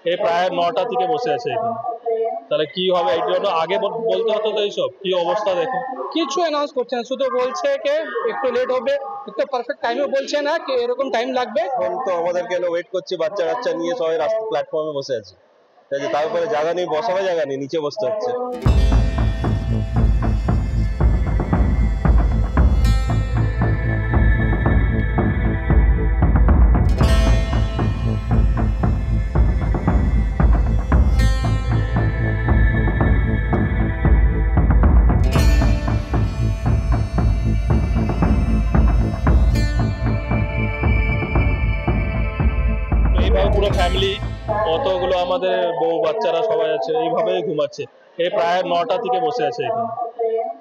এই প্রায় 9টা থেকে বসে আছে এখানে। তাহলে কি হবে এর জন্য আগে বলতে হতো তো এইসব কি অবস্থা দেখো। কিছু অ্যানাউন্স করছে না, শুধু বলছে যে একটু লেট হবে, একটু পারফেক্ট টাইমে বলছে না কি এরকম টাইম লাগবে। এখন তো আমাদেরকে ওয়েট করছি, বাচ্চা কাচ্চা নিয়ে সবাই রাস্তা প্ল্যাটফর্মে বসে আছে, তারপরে জায়গা নেই, বসারও জায়গা নেই, নিচে বসতে হচ্ছে। এইভাবে পুরো ফ্যামিলি, কতগুলো আমাদের বউ বাচ্চারা সবাই আছে, এইভাবেই ঘুমাচ্ছে। এই প্রায় 9টা থেকে বসে আছে এখানে।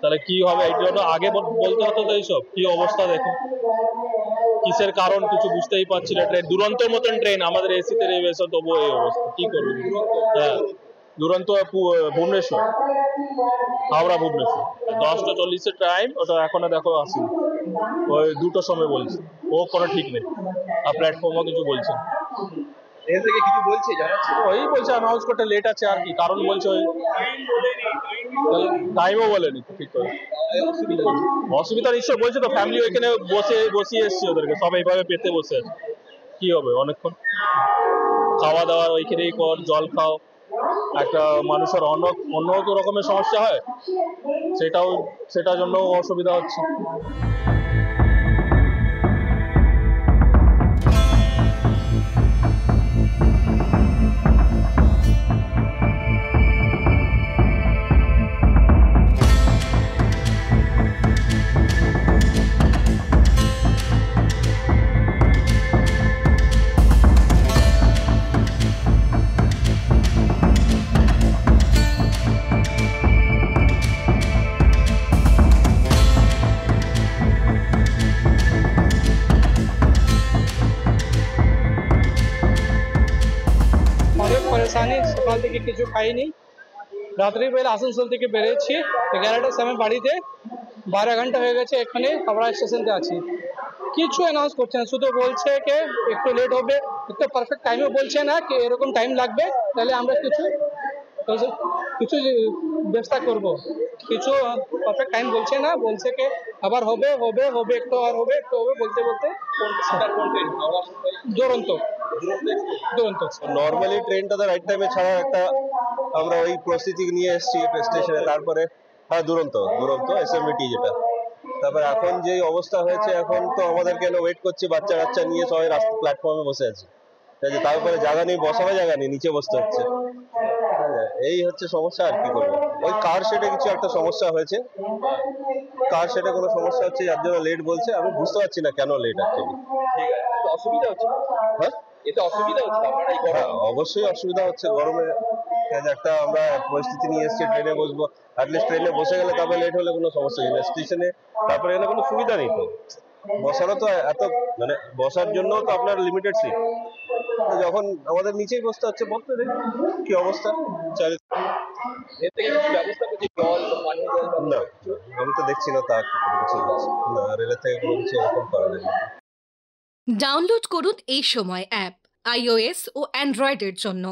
তাহলে কি হবে এর জন্য আগে বলতে হতো তো এইসব কি অবস্থা দেখো। কিসের কারণ কিছু বুঝতেই পারছি না। ট্রেন দুরন্তর মতন ট্রেন, আমাদের এসিতে নেমেছে, তবুও এই অবস্থা, কি করবো। হ্যাঁ, দুরন্ত ভুবনেশ্বর, হাওড়া ভুবনেশ্বর 10:40 টাইম, ওটা এখনো দেখো আসেনি। ওই 2টোর সময় বলছে, ও কোনো ঠিক নেই। আর প্ল্যাটফর্মও কিছু বলছে কিছু বলছে, জানাচ্ছে ওই বলছে অ্যানাউন্স করতে লেট আছে, আর কি কারণ বলছে ওই টাইমও বলেনি ঠিক করে। অসুবিধা নিশ্চয় বলছে তো, ফ্যামিলি ওইখানে বসিয়ে এসছে, ওদেরকে সব এইভাবে পেতে বসে আছে। কি হবে অনেকক্ষণ খাওয়া দাওয়ার ওইখানেই কর, জল খাও। একটা মানুষের অন্য রকমের সমস্যা হয়, সেটার জন্য অসুবিধা হচ্ছে। অনেক পরেশানি, সকাল থেকে কিছু খাইনি। রাত্রিবেলা আসানসোল থেকে বেরিয়েছি 11টার সময়, বাড়িতে 12 ঘন্টা হয়ে গেছে, এখানে হাওড়া স্টেশনতে আছি। কিছু অ্যানাউন্স করছে না, শুধু বলছে যে একটু লেট হবে, একটু পারফেক্ট টাইমে বলছে না কি এরকম টাইম লাগবে, তাহলে আমরা কিছু ব্যবস্থা করব। কিছু পারফেক্ট টাইম বলছে না, বলছে কি আবার হবে হবে হবে, একটু আর হবে, একটু হবে বলতে বলতে দুরন্ত। নর্মালি ট্রেনটা তো রাইট টাইমে ছাড়া একটা আমরা ওই প্রস্তুতি নিয়ে এসেছি স্টেশনে, তারপরে হ্যাঁ দুরন্ত এসএমবিটি যেটা। তারপরে এখন যে অবস্থা হয়েছে, এখন তো আমাদেরকে ওয়েট করছি, বাচ্চা কাচ্চা নিয়ে সবাই রাস্তা প্ল্যাটফর্মে বসে আছে, তারপরে জায়গা নেই, বসারও জায়গা নেই, নিচে বসতে হচ্ছে। এই হচ্ছে সমস্যা, আর কি করবো। ওই কার শেডে কিছু একটা সমস্যা হয়েছে, কার শেডে কোনো সমস্যা হচ্ছে, যার জন্য লেট বলছে। আমি বুঝতে পারছি না কেন লেট অ্যাকচুয়ালি। ঠিক আছে, তো অসুবিধা হচ্ছে। হ্যাঁ, এতে অসুবিধা হচ্ছে আপনারা এই গরমে? অবশ্যই অসুবিধা হচ্ছে গরমে। একটা আমরা পরিস্থিতি নিয়ে এসেছি, ট্রেনে বসবো, অ্যাটলিস্ট ট্রেনে বসে গেলে তারপরে লেট হলে কোনো সমস্যা নেই। স্টেশনে তারপরে এখানে কোনো সুবিধা নেই তো, বসারও তো এত মানে বসার জন্য তো আপনার লিমিটেড সিট, যখন আমাদের নিচেই বসতে হচ্ছে। বলতে দেখি কি অবস্থা। এর থেকে কিছু ব্যবস্থা করছে, জল পানীয় জল? না, আমি তো দেখছি না তা কিছু না, রেলের থেকে কোনো কিছু এরকম করা যায় না। ডাউনলোড করুন এই সময় অ্যাপ iOS ও অ্যান্ড্রয়েডের জন্য।